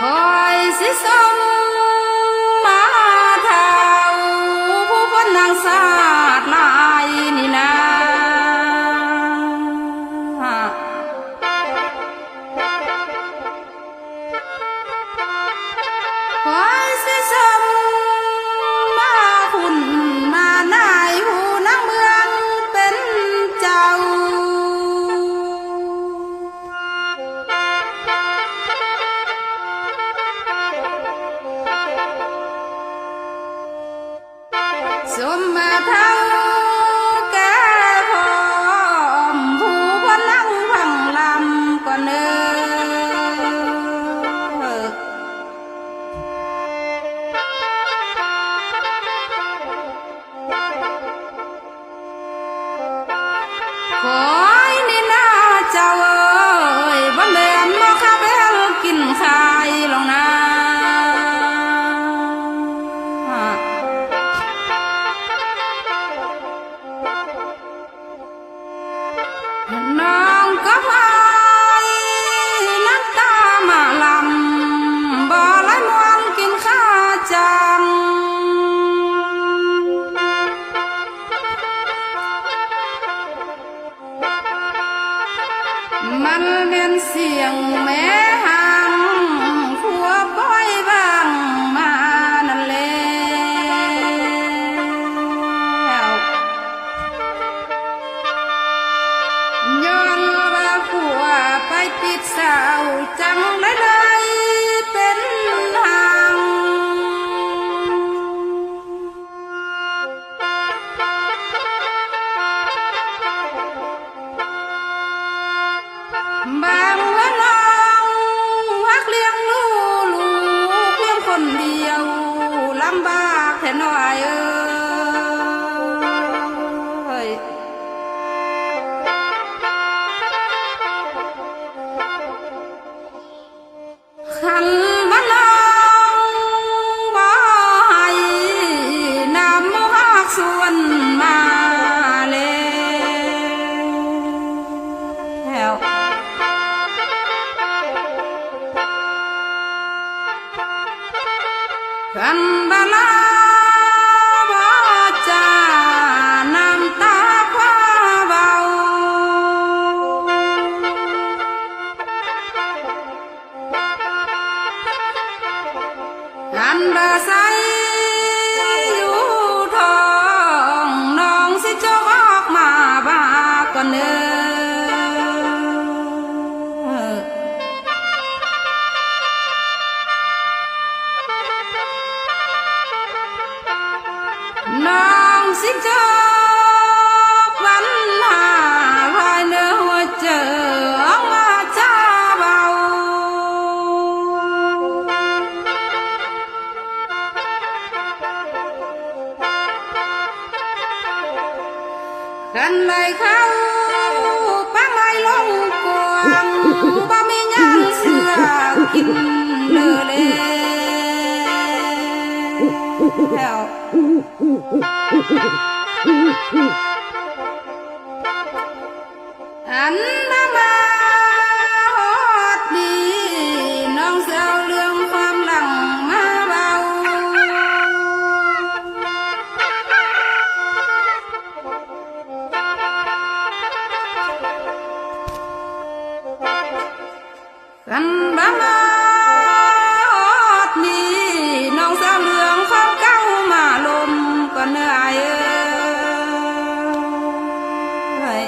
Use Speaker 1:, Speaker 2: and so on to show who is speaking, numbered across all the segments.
Speaker 1: อยสิสมมาเท่าผู้คนนางสาดลายนี่นาคอยสิสมมาหุ่นมานายผู้นางเมืองเป็นเจ้าสมมาเท่าแก่พร้อมผู้คนนั่งพังลำก่อนเด้อคอยนี่นาเจ้าเอ้ยบ่แม่นมาคาเบลกินขายหรอกนะน้องก็พายน้ำตามาลำบ่ไหลมวนกินข้าจังมันเป็นเสียงแม่หังขัวป้อยบางมานั่นแล้วย้อนว่าขัวไปติดสาวจังเลยเป็นหางบางว่าน้องฮักเลี้ยงลูกเพียงคนเดียวลำบากแค่น้อยเอ้ยคันว่าน้องบ่ให้นำฮักส่วนมาแล้วคันบาลาบ่จาน้ำตาคว้าเบาคันบ่ใส่อยู่ท้องน้องสิจกออกมาบาก่อนเด้อน้องสิจบวันหาภายในหัวเจอออกมาจ้าเบากันไหลเข้าปังไหลลงกวางบ่มีหยังเสือกินเด้อแล้วอันมาฮอดดีน้องเสียวเรื่องความหลังมาเบากันมาฮอดดีน้องเสียวเรื่องความเก่ามาลมก่อนเด้ออ้ายเอ้ย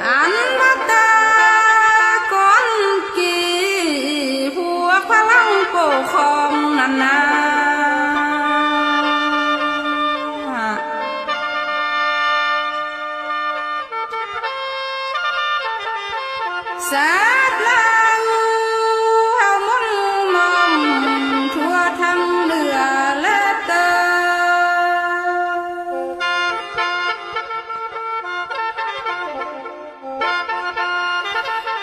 Speaker 1: อันมาตาก่อนกี่พวกพลังปกครองนั่นนะสาดแล้วเฮามุ่งมองทั่วทั้งเหนือและใต้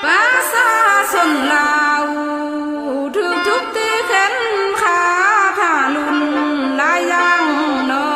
Speaker 1: ประชาชนลาวถูกทุบตีแขนขาถ้าลุนหลายอย่างน้อ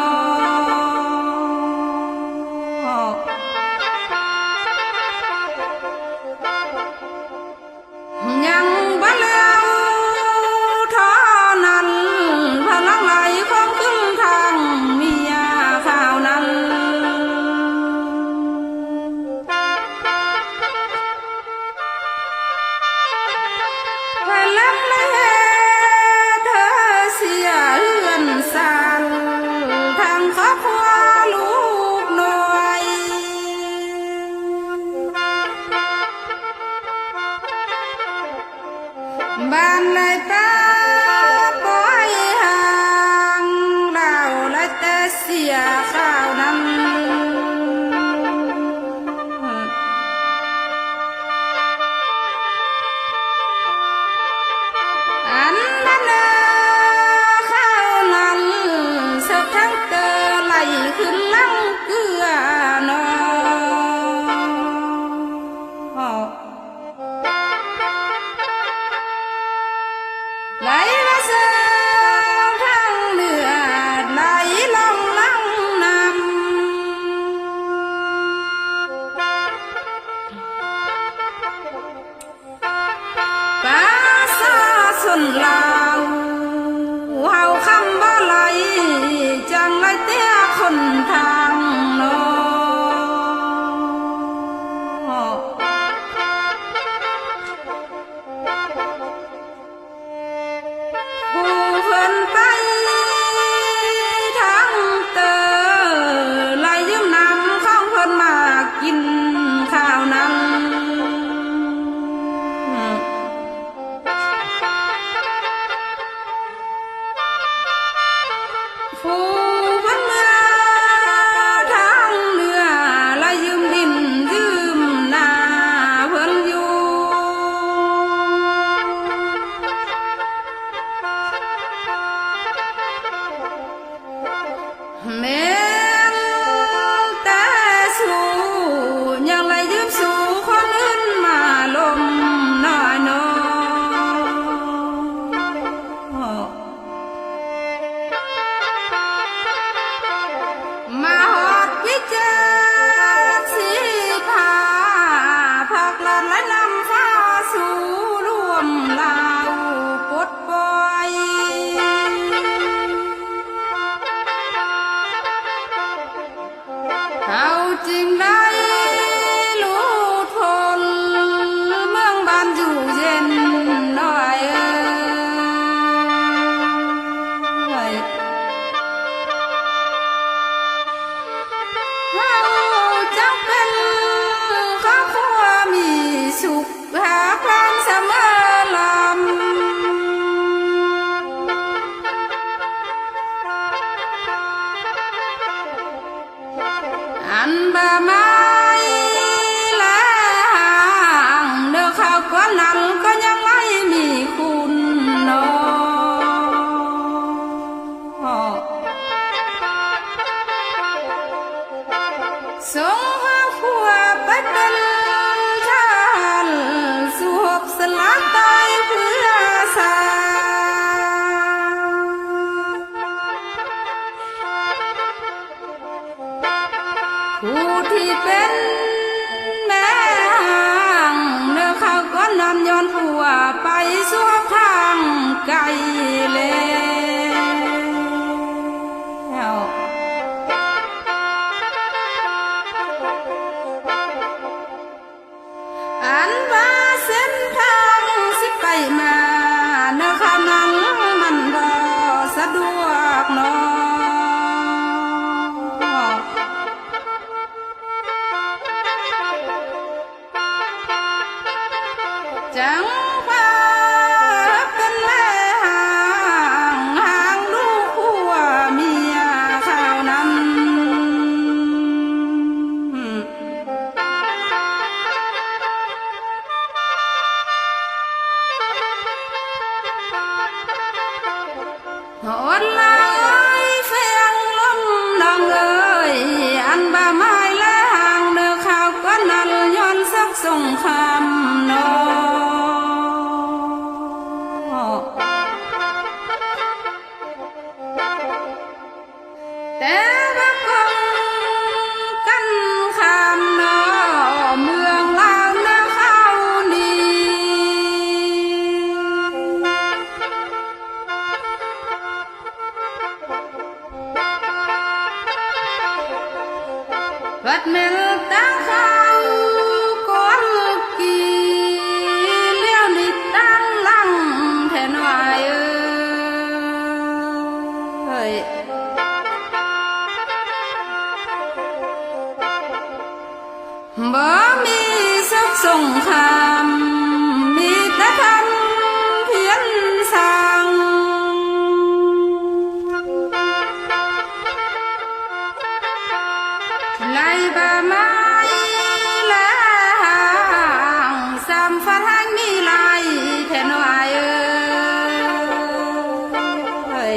Speaker 1: บ้านไรป้าปล่อยห่างเราและแต่เสียข้าวนั้นอันนั้นข้าวนั้นสักทั้งเตอไหลขึ้นลังเกลือนอไหลมาเสือทางเลือดไหลลงลังน้ำป้าซาสุนลาวเฮาคำบ่ไหลจังไรเตี้ยคนทางโนผู้เพิ่นไปทางเตอไหลยืมน้ำของเพิ่นมากินข้าวนั้นผู้เพิ่นมาทางเรือไหลยืมดินยืมนาเพิ่นอยู่แม่นแต่สู่ยังไหลยืมสู่คนอื่นมาลมน้อยน้มาหอดวิจักสีผาผักลัดและนำฟ้าสู่รวมลาวปลดปล่อยเขาจริงได้รู้ทนเมืองบ้านอยู่เย็นหน่อยเขาจังเป็นครอบครัวมีสุขหาความเสมอลำอันบะไม้และห่างเด้อข้าวก้อนนั้นก็ยังไม่มีคุณนอส่งครอบครัวไปเป็นทหารสู่หกสละตายเพื่อศาสผู้ที่เป็นแม่ห่างเนื้อข้าวก้อนนั้นย้อนผัวไปสู่ทางไกลแล้วอันว่าเส้นทางสิไปมาเนื้อข้าวนั้นมันบ่สะดวกเนาะจังว่าเป็นแม่ห่างห่างลูกผัวเมียข้าวนั้นหดลายเฟียงลมน้องเอ้ยอันบ่าไม้และห่างเนื้อข้าวก้อนนั้นย้อนสักสงครามเนาะแต่ว่าคงกันคำนอเมืองลาวเนื้อข้าวนี้วัดเมลตาข้าวก้อนกี ฟ้าทางมีลายแท้น้อยเอ้ย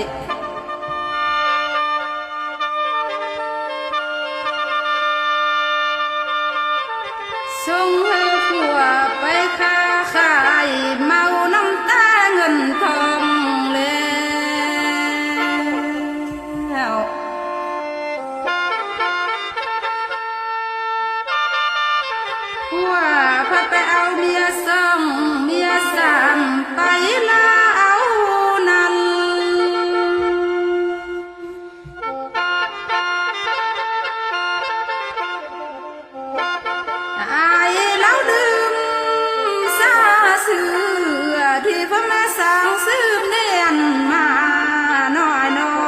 Speaker 1: ส่งให้ผัวไปค้าขายเมาน้ำตาเงินทองแล้วผัวพาไปเอาเมียสองเมียสามไปลาเอานั้นอายแล้วดื่มซาเสือที่พ่อแม่สร้างสืบเนียนมาน้อยน้อย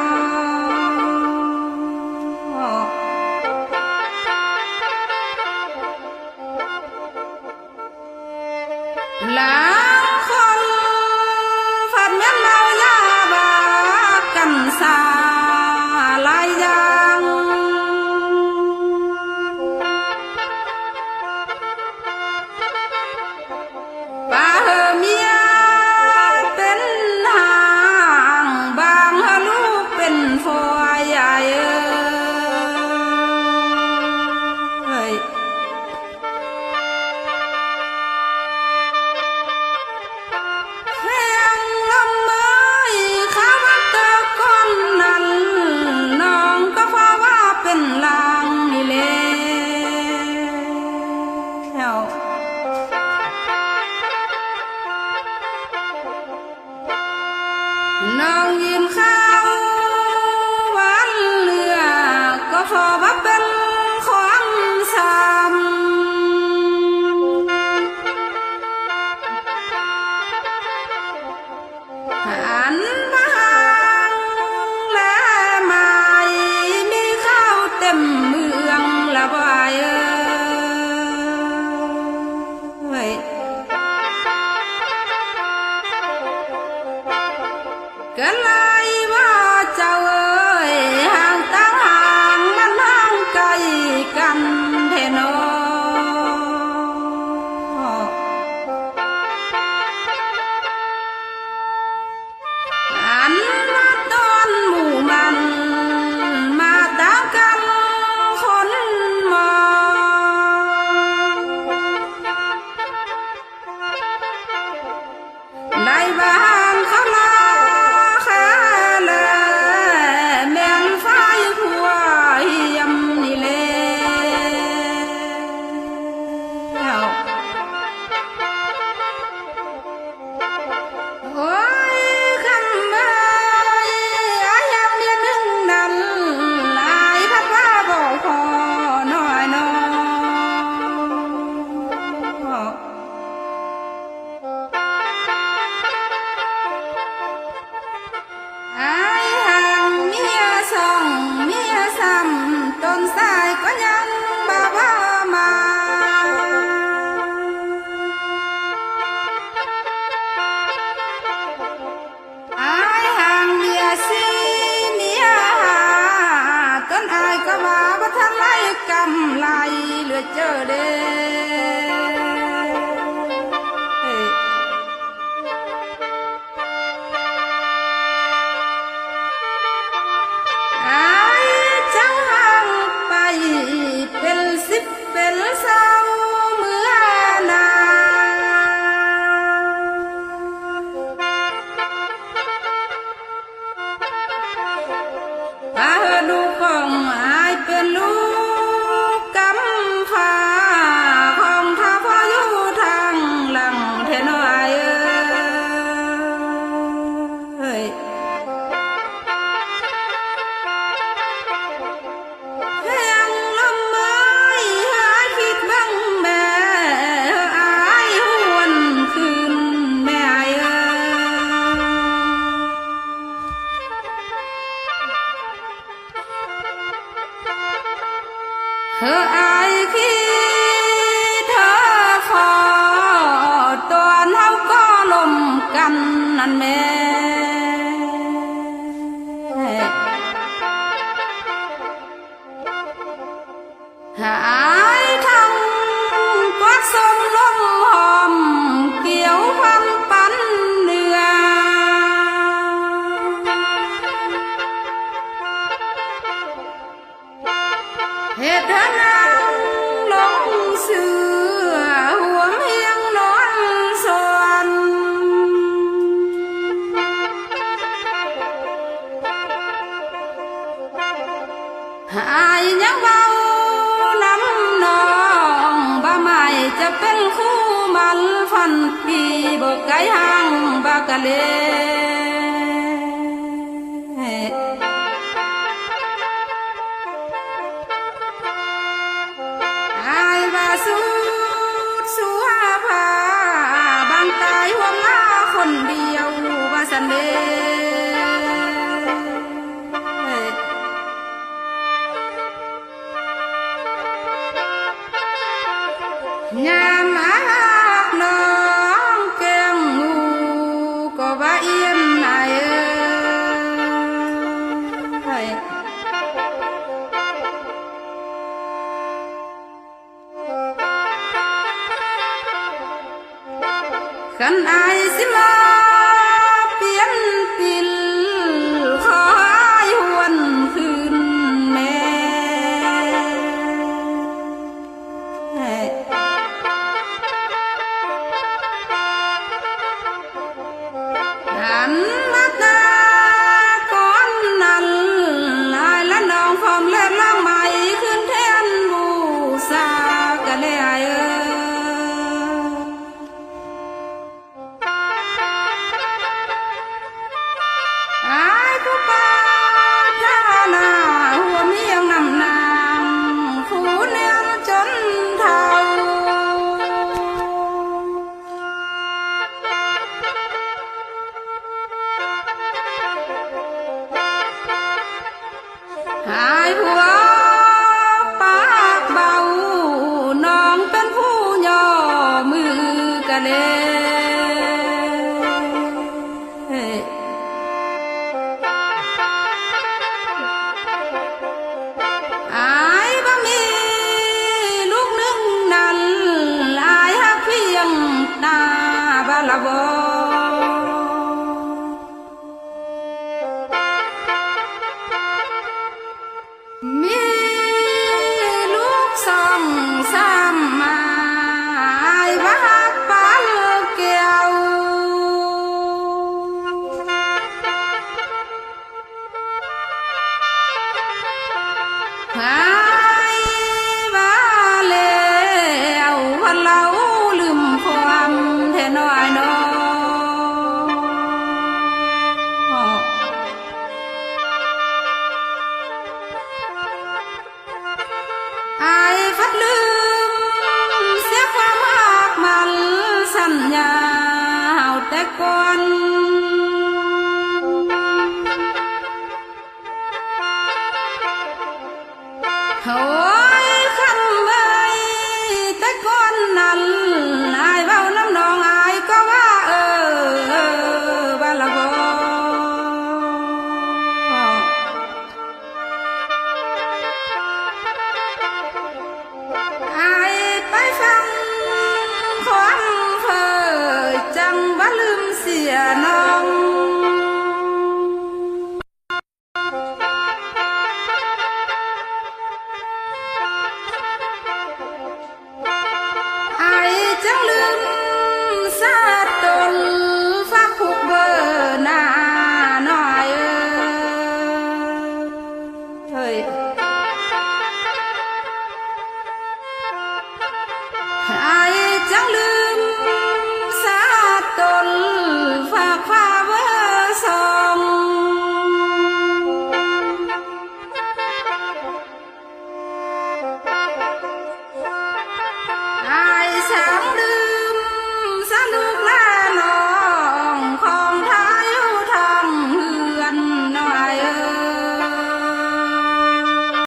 Speaker 1: หลังคนฝันแม่นเมายาบากันสาหลายอย่างป้าเมียเป็นนางบางลูกเป็นฟอยใหญ่เอ้ยแห้งลำไม้ข้าวันตะก้อนนั้นน้องก็ฟ้าว่าเป็นลางนี่แล้วน้องยินข้าวหวานเหลือก็พอว่าเป็นของซ้ำหันมาหางและไม้มีข้าวเต็มเมืองละบ่ายเอ้ยก็เลยว่าเจ้าเอ้ยห่างตั้งห่างมันห่างไกลกันแท้น้ออันมาตอนหมู่มันมาด่ากันคนมองในบ้านเขาลาแค่แลแม่นไฟผัวเฮียมนี่แล้วโอ้ยคำเอ้ยอายังเมียนึงนั้นหลายพัดว่าบอกพอน้อยน้อายห่างเมียสองเมียสามต้นสายก็ยังบ่ว่ามาอายห่างเมียสี่เมียห้าต้นอายก็ว่าบ่ทันไล่กำไรเหลือเจอเด้เฮ้ยอายจังห่างไปเป็นสิบเป็นเศร้าเมื่อนานป้าดูของอายเป็นลูกกำพร้าของท ไกหังบากะเลอายว่าสุดสุอาภาบางตายห่วงหน้าคนเดียวว่าสันเดยามอาบน้องแก้งงูก็ว่าเอียนนายคันอายสิมาเปลี่ยนปิลขอให้หวนคืนแม่หันมาตาก่อนนั้นอายและน้องพร้อมเล่นล่างใหม่ขึ้นแทนบูชากะเลยอายผู้ปาทานาหัวเมียงนำนางผู้เลี้ยงจนเฒ่าหายผัวปากเบาน้องเป็นผู้ย่อมือกะเลอายบ่มีลูกนึงนั้นอายฮักเพียงตาบาละบ่มีลูกสองสามมาอายว่าฮักปานแก้วหายว่าแล้วว่าเราลืมความแท้น้อยน้ออายฟัดลืมเสียความรักมันสัญญาเฮาแต่ก่อนโอ้ยคันเอ้ยแต่ก่อนนั้นอายเว้าน้ำน้องอายก็ว่าว่าละบ่อายไปฟังความเพ้อจังบ่ลืมเสียน้องอายจังลืมสาดตนฝากผูกเบอร์หน้าน้อยเฮ้ยอาย